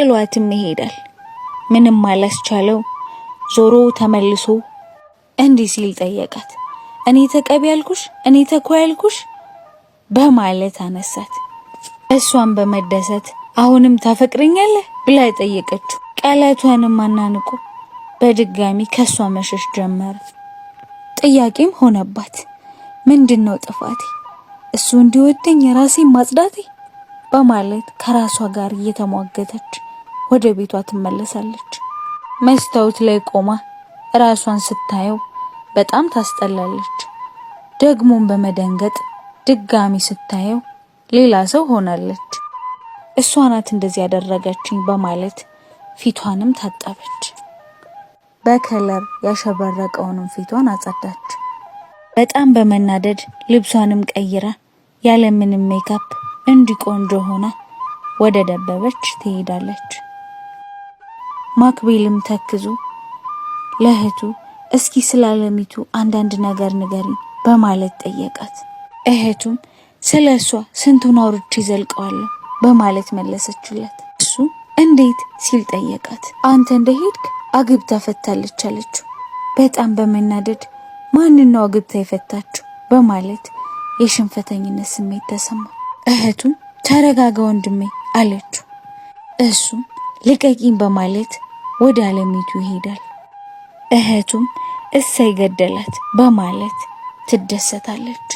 ጥሏትም ይሄዳል። ምንም አላስቻለው ዞሮ ተመልሶ እንዲህ ሲል ጠየቃት። እኔ ተቀቢ ያልኩሽ እኔ ተኮ ያልኩሽ በማለት አነሳት። እሷን በመደሰት አሁንም ታፈቅረኛለህ ብላ ጠየቀችው። ቃላቷንም አናንቆ በድጋሚ ከሷ መሸሽ ጀመረ። ጥያቄም ሆነባት። ምንድነው ጥፋቴ? እሱ እንዲወደኝ ራሴን ማጽዳቴ? በማለት ከራሷ ጋር እየተሟገተች ወደ ቤቷ ትመለሳለች። መስታወት ላይ ቆማ ራሷን ስታየው በጣም ታስጠላለች። ደግሞም በመደንገጥ ድጋሚ ስታየው ሌላ ሰው ሆናለች። እሷ ናት እንደዚህ ያደረገችኝ በማለት ፊቷንም ታጠበች። በከለር ያሸበረቀውንም ፊቷን አጸዳች። በጣም በመናደድ ልብሷንም ቀይራ ያለምንም ሜካፕ እንዲቆንጆ ሆና ወደ ደበበች ትሄዳለች። ማክቤልም ተክዞ ለእህቱ እስኪ ስላለሚቱ አንዳንድ ነገር ንገሪኝ በማለት ጠየቃት። እህቱም ስለሷ ስንቱን አውርቼ ዘልቀዋለሁ በማለት መለሰችለት። እሱ እንዴት ሲል ጠየቃት። አንተ እንደሄድክ አግብታ ፈታለች አለችው። በጣም በመናደድ ማንነው አግብታ የፈታችው በማለት የሽንፈተኝነት ስሜት ተሰማ። እህቱም ተረጋጋ ወንድሜ አለችው። እሱም ልቀቂኝ በማለት ወደ አለሚቱ ይሄዳል። እህቱም እሰይ ገደላት በማለት ትደሰታለች።